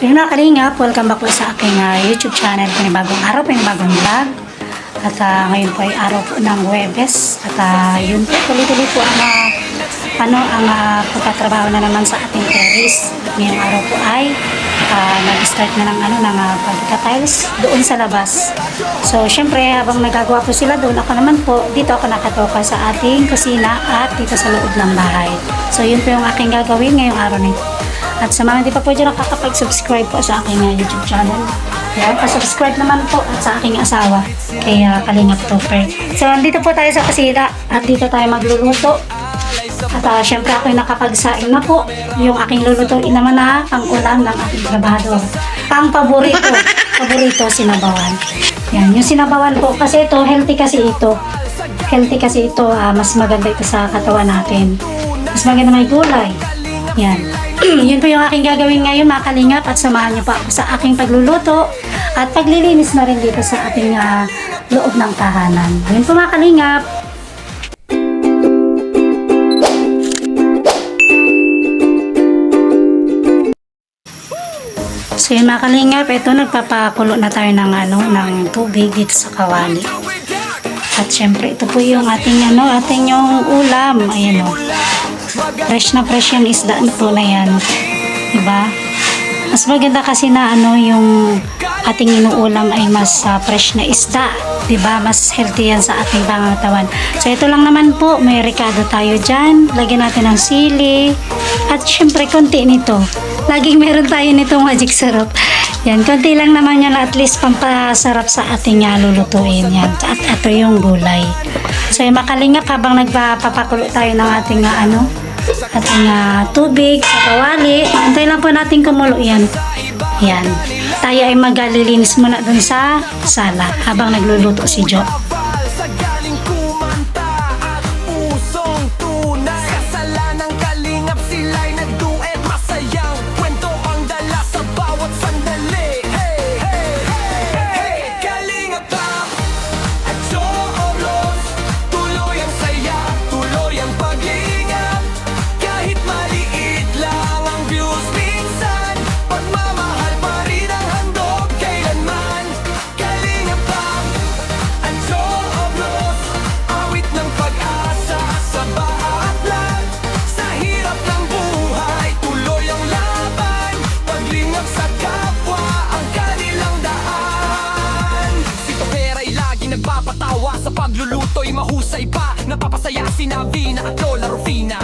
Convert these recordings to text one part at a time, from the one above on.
So yun mga kalingap, welcome back po sa aking YouTube channel, panibagong araw, panibagong vlog. At ngayon po ay araw po ng Huwebes. At yun po, tuloy-tuloy po ang pagtatrabaho na naman sa ating terrace. Ngayong araw po ay nag-start na ng pagka-tiles doon sa labas. So syempre habang nagagawa po sila doon, ako naman po, dito ako nakatoka sa ating kusina at dito sa loob ng bahay. So yun po yung aking gagawin ngayong araw nito. At sa mga hindi pa po dyan nakakapag-subscribe po sa aking YouTube channel, yan, pa-subscribe naman po at sa aking asawa, kaya Kalingap Topper. So, dito po tayo sa kusina at dito tayo magluluto. At syempre ako'y nakapagsaing na po. Yung aking lulutuin naman na ang ulam ng aking trabahador. Ang paborito, sinabawan. Yan, yung sinabawan po kasi ito, healthy kasi ito. Mas maganda ito sa katawan natin. Mas maganda may gulay. Yan. Yun po yung aking gagawin ngayon mga kalingap, at samahan niyo pa ako sa aking pagluluto at paglilinis na rin dito sa ating loob ng tahanan. Yun po mga kalingap. So yun mga kalingap, ito nagpapakulo na tayo ng tubig dito sa kawali. At syempre ito po yung ating yung ulam. Ayan o. Fresh na fresh yung isda po na yan. Diba? Mas maganda kasi na yung ating inuulam ay mas fresh na isda. Diba? Mas healthy yan sa ating pangatawan. So ito lang naman po. May ricado tayo dyan. Lagyan natin ng sili. At syempre konti nito. Laging meron tayo nitong magic syrup. Yan. Konti lang naman yan. At least pampasarap sa ating lulutuin. Yan. At ito yung gulay. So yung makalingap habang nagpapakulo tayo ng ating tubig sa kawali. Antay lang po natin kumulo yan. Yan. Tayo ay maglilinis muna dun sa sala habang nagluluto si Jo. Sa pagluluto'y mahusay pa. Napapasaya si Navina at Lola Rufina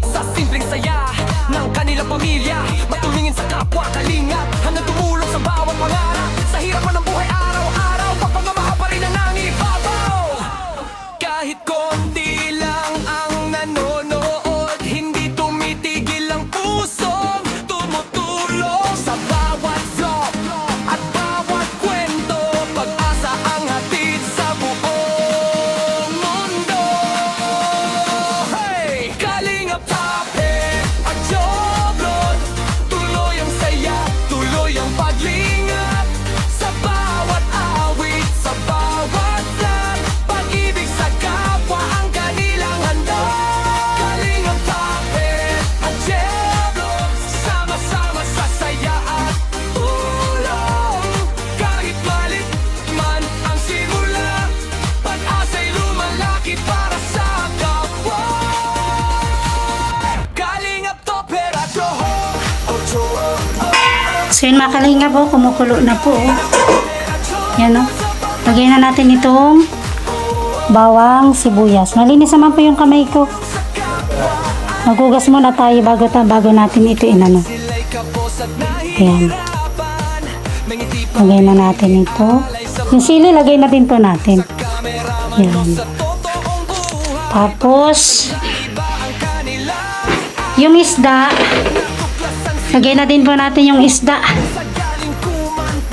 sa simpleng saya ng kanilang pamilya. Matulungin sa kapwa kalingap, hanggang tumulong sa bawat pangarap. Sa hirapan ng buhay araw-araw, pagpamamahal pa rin ang nangibabaw. Kahit konti lang ang nanonood, hindi tumitigil ang puso, tumutulong sa bawat vlog at bawat kwento. Pag-asa ang hatid sa buong mundo. Hey! Kalingap Topper at Joblot, tuloy ang saya, tuloy ang paglingap. Sa bawat awit, sa bawat vlog, pag-ibig sa kapwa ang kanilang handog. Kalingap Topper at Joblot, sama-sama sa saya at tulong. Kahit malit man ang simula, pag-asa'y lumalaki para sa kapwa. Kalingap Topper at Joho. So yun mga kalingap po, kumukulo na po. Yan o. Lagyan na natin itong bawang sibuyas. Malinis naman po yung kamay ko. Magugas muna tayo bago natin ito inano. Ayan. Lagay na natin ito. Yung sili, lagay na din po natin. Ayan. Tapos, yung isda, lagay na din po natin yung isda.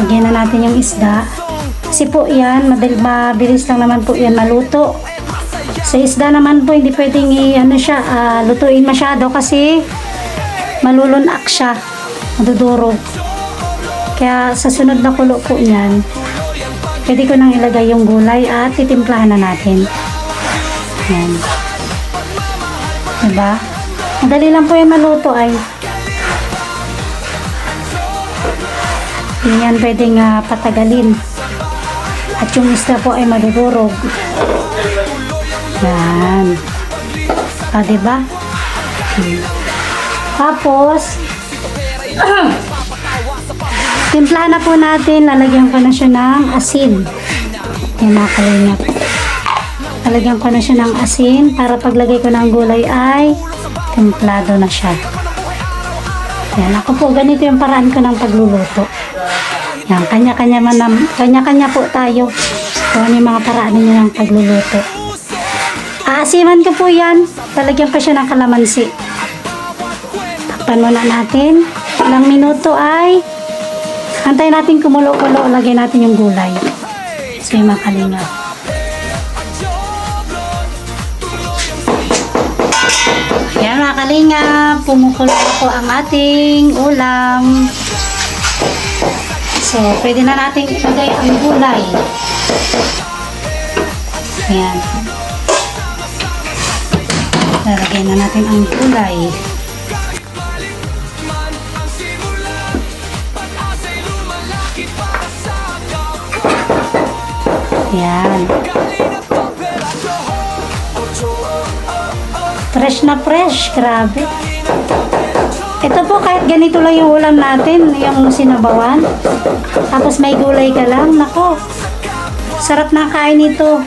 Lagyan na natin yung isda. Kasi po yan, mabilis lang naman po yan maluto. Sa isda naman po, hindi pwedeng lutuin masyado kasi malulunak siya. Madudurog. Kaya sa sunod na kulo po yan, pwede ko nang ilagay yung gulay at titimplahan na natin. Yan. Diba? Madali lang po yan maluto ay. Hindi yan pwedeng patagalin. At yung isda po ay madudurog. Yan. Diba? Tapos, timpla na po natin. Lalagyan ko na siya ng asin. Yan, nakalingap. Lalagyan ko na siya ng asin para paglagay ko ng gulay ay templado na siya. Yan, ako po, ganito yung paraan ko ng pagluluto. Yan, kanya-kanya po tayo kung ano yung mga paraan niyo ng pagluluto. Aasiman ko po yan. Talagyan pa siya ng kalamansi. Takpan muna natin. Ilang minuto ay antayin natin kumulo-kulo. Lagay natin yung gulay. So yung mga kalingap. Yan mga kalingap. Pumukulo po ang ating ulam. So, pwede na natin ilagay ang gulay. Ayan. Lalagay na natin ang gulay. Ayan. Fresh na fresh. Grabe. Ito po, kahit ganito lang yung ulam natin, yung sinabawan. Tapos may gulay ka lang. Nako, sarap na kain ito.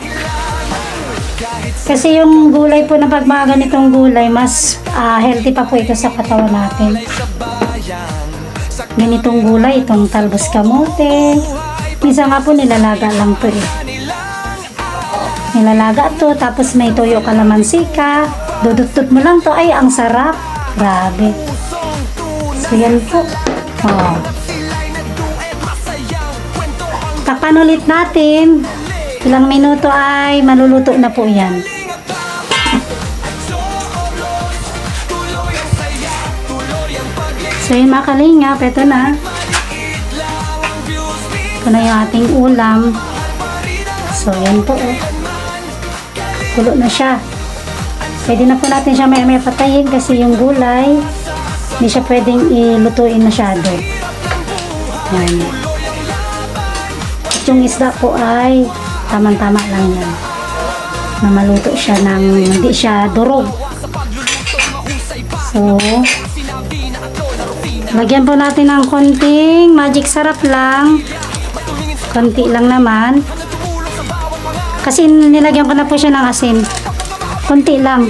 Kasi yung gulay po na pag mga ganitong gulay, mas healthy pa po ito sa katawan natin. Ganitong gulay, itong talbos kamote. Minsan nga po nilalaga lang to eh. Nilalaga to, tapos may toyo kalamansi ka. Dudut-dut mo lang to. Ay, ang sarap. Grabe. So, yan po. Oh. Takpan ulit natin. Ilang minuto ay maluluto na po yan. So, yung mga kalingap, ito na. Ito na yung ating ulam. So, yan po. Oh. Kulo na siya. Pwede na po natin siya may patayin kasi yung gulay hindi siya pwedeng ilutuin masyado. Yan. At yung isda po ay tamang-tama lang yan. Na maluto siya ng hindi siya durog. So, lagyan po natin ng konting magic sarap lang. Konti lang naman. Kasi nilagyan ko na po siya ng asin. Konti lang.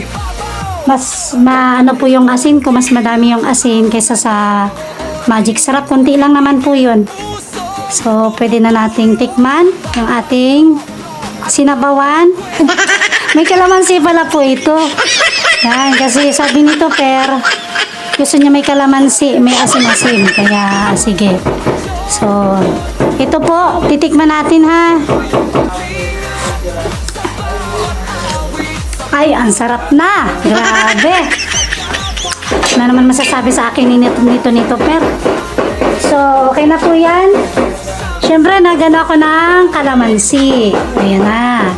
Mas ano po yung asin ko, mas madami yung asin kaysa sa magic sarap. Konti lang naman po yun. So, pwede na nating tikman yung ating sinabawan. May kalamansi pala po ito. Yan, kasi sabi nito, gusto niya may kalamansi, may asin-asin. Kaya, sige. So, ito po, titikman natin ha. Ay, ang sarap na. Grabe. Na naman masasabi sa akin nito, Per. So, okay na po yan. Siyempre, nagano ako ng kalamansi. Ayan na.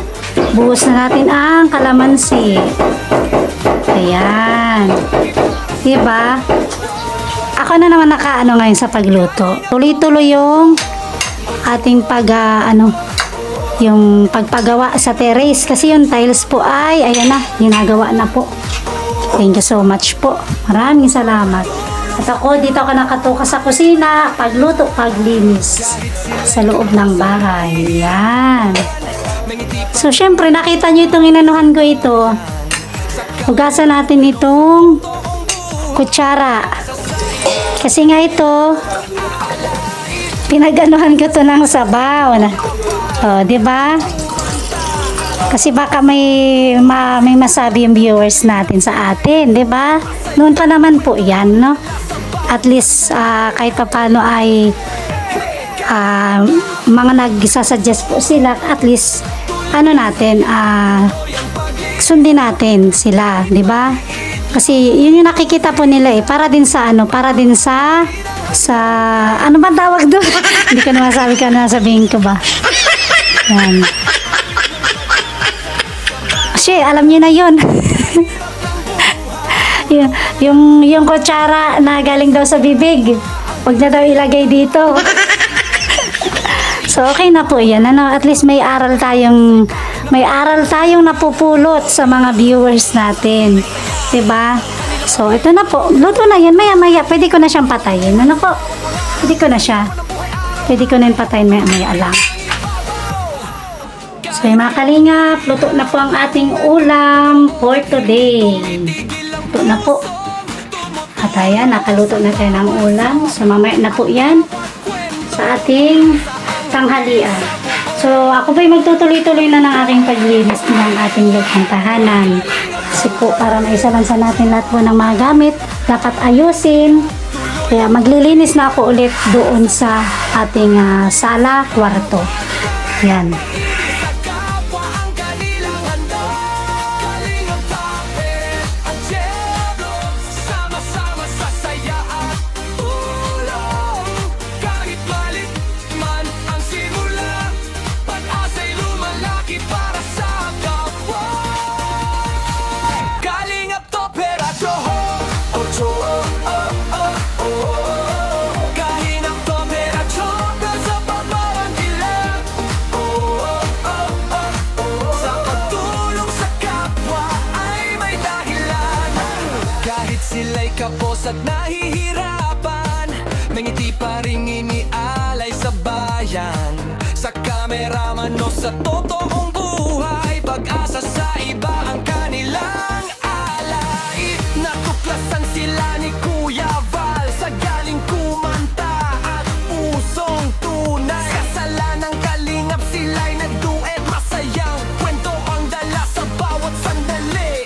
Buhos na natin ang kalamansi. Ayan. Diba? Ako na naman nakaano ngayon sa pagluto. Tuloy-tuloy yung ating yung pagpagawa sa terrace kasi yung tiles po ay ayan na, ginagawa na po. Thank you so much po. Maraming salamat. At ako, dito ako nakatuka sa kusina, pagluto, paglinis sa loob ng bahay. Yan. So, syempre, nakita nyo itong inanuhan ko ito. Hugasan natin itong kutsara. Kasi nga ito, pinaganuhan ko to ng sabaw. Oh, 'di ba? Kasi baka may masabi yung viewers natin sa atin, 'di ba? Noon pa naman po 'yan, no? At least kahit papaano ay mga nagsasuggest po sila, at least sundin natin sila, 'di ba? Kasi yun yung nakikita po nila para din sa ano ba tawag doon? Hindi ko na masabi ka na sabihin ko ba. Yan. Kasi alam niyo na yun. yung kutsara na galing daw sa bibig, huwag na daw ilagay dito. So okay na po 'yan. Ano, at least may aral tayong napupulot sa mga viewers natin. 'Di ba? So ito na po. Luto na 'yan. Maya-maya pwede ko na siyang patayin. Ano po? Pwede ko na siya. Pwede ko na yung patayin maya-maya lang. So yung mga kalingap, luto na po ang ating ulam for today. Luto na po. At ayan, nakaluto na tayo ng ulam. So mamaya na po yan sa ating tanghalian. So ako ba'y magtutuloy-tuloy na ng aking paglinis ng ating loob ng tahanan. Kasi po para maisalansa natin lahat po ng mga gamit, dapat ayusin. Kaya maglilinis na ako ulit doon sa ating sala, kwarto. Yan. Sila'y kapos at nahihirapan, may ngiti pa rin inialay sa bayan. Sa kameraman o sa totoong buhay, pag-asa sa iba ang kanilang alay. Natuklasan sila ni Kuya Val sa galing kumanta at pusong tunay. Kasalanang kalingap sila'y nagduet, masayang kwento ang dala sa bawat sandali.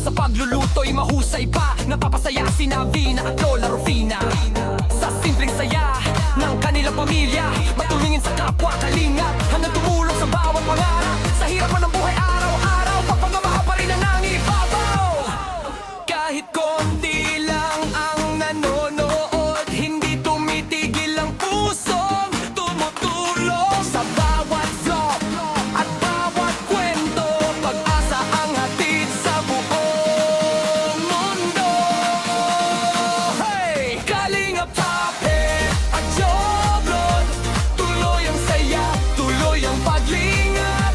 Sa pagluluto'y mahusay pa, napapasaya si Navina at Lola Rufina. Sa simpleng saya ng kanilang pamilya, matulungin sa kapwa kalingap, hanggang tumulong sa bawat pangarap. Sa hirap man ng buhay araw-araw, pagpamamahal pa rin ang nangibabaw. Kahit konti lang ang nanonood, hindi tumitigil ang pusong tumutulong. Sa bawat vlog at bawat kwento, pag-asa ang hatid sa buong mundo. Hey! Kalingap Tapet at Joblon, tuloy ang saya, tuloy ang paglingap.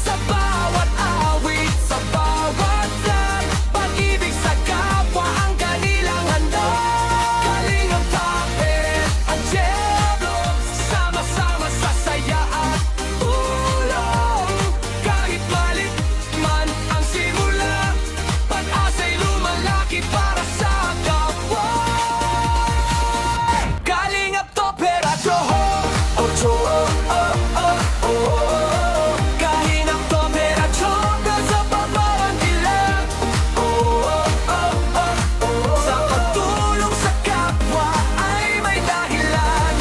Sa bawat awit, sa bawat vlog, pag-ibig sa kapwa ang kanilang handog. Kalingap Tapet at Joblon, sama-sama sa saya at tulong. Kahit malit man ang simula, pag-asa'y lumalaki para sa kapwa. Kalingap Topper at Joho, Ocho, Kalingap Topper at Joho, sa pagmamang dilag. Sa pagtulong sa kapwa ay may dahilan.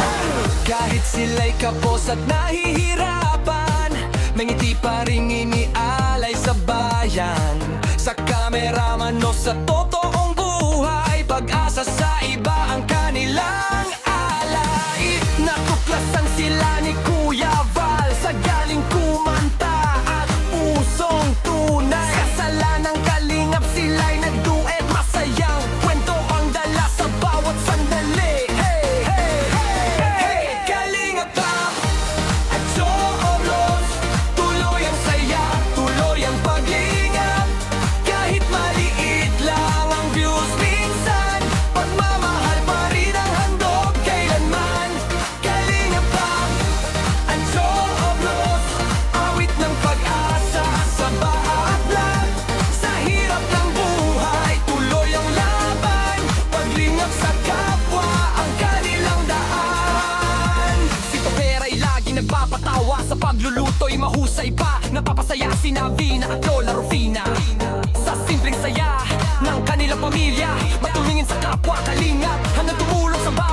Kahit sila'y kapos at nahihirapan, may ngiti pa rin inialay sa bayan. Sa kameraman o sa totoong buhay, pag-asa sa iba ang kanilang alay. Natuklasan sila ni Kuya Val sa galing kumanta at pusong tunay. Kasalanang kalingap sila'y nagduet, masayang kwento ang dala sa bawat sandali. Kalingap Tap at Joblon, tuloy ang saya, tuloy ang paglingap. Kahit maliit lang ang views minsan, pagmamahal pa rin ang handog kailanman. Kalingap Tap at Joblon, awit ng pag-asa sa bawat vlog. Sa hirap ng buhay, tuloy ang laban, paglingap sa kapwa ang kanilang daan. Si Topera'y lagi nagpapatawa, sa pagluluto'y mahusay pa, napapasaya si Navina at Lola Rufina. Sa simpleng saya ng kanilang pamilya, matulungin sa kapwa kalingap, hanggang tumulong sa bawat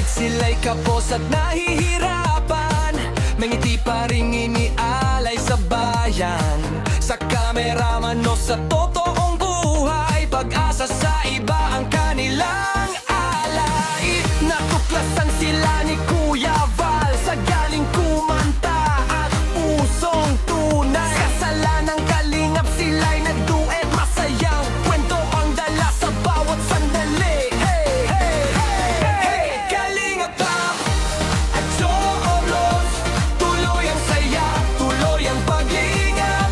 Kahit sila'y kapos at nahihirapan, may ngiti pa rin inialay sa bayan. Sa kameraman o sa totoong buhay, pag-asa sa iba ang kanilang alay. Natuklasan sila ni Kuya Val sa galing kumanta at pusong tunay. Kasalanang kalingap sila'y nagduet, masayang kwento ang dala sa bawat sandali. Hey, hey, hey, hey, Kalingap Rap at Joe tuloy ang saya, tuloy ang paglingap.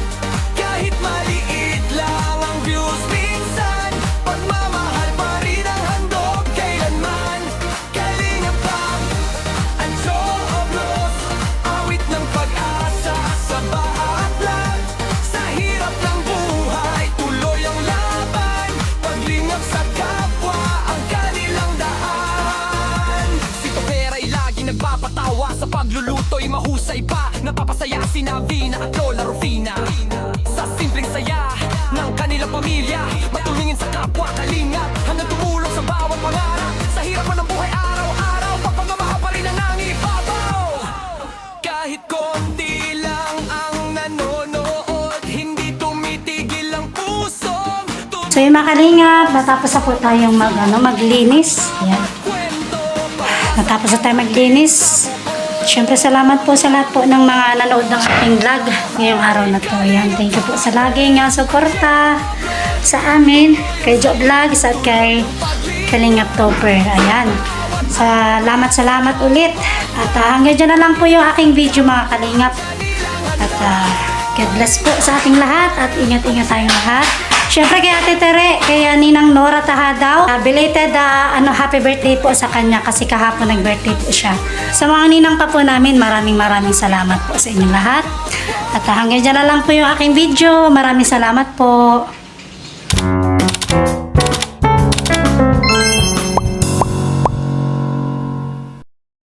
Kahit maliit lang ang views minsan, pagmamahal pa rin ang handog kailanman. Kalingap Rap at Joe awit ng pag-asa sa bawat lag. Sa hirap ng buhay, tuloy ang laban. Paglingap sa kapwa ang kanilang daan. Si Topera'y lagi nagpapatawa, sa pagluluto'y mahusay pa. Napapasaya si Navina at Lola Rufina. Sa simpleng saya ng kanilang pamilya, matulungin sa kapwa kalingap, hanggang tumulong sa bawat pangarap. Sa hirap man ng buhay araw-araw, pagpamamahal pa rin ang nangibabaw. Kahit konti lang ang nanonood, hindi tumitigil ang pusong So yung mga kalingap, natapos na po tayong maglinis. Yan. kwento pa. Natapos na tayo maglinis. Siyempre salamat po sa lahat po ng mga nanood ng ating vlog ngayong araw na to. Yan. Thank you po sa laging suporta sa amin, kay Joe Vlogs at kay Kalingap Topper. Ayan. Salamat ulit. At hanggang dyan na lang po yung aking video mga kalingap. At God bless po sa ating lahat at ingat-ingat tayong lahat. Siyempre kay Ate Tere, kay Ninang Nora Tahadaw, belated happy birthday po sa kanya kasi kahapon nag-birthday po siya. Sa mga ninang pa po namin, maraming salamat po sa inyong lahat. At hanggang dyan na lang po yung aking video. Maraming salamat po.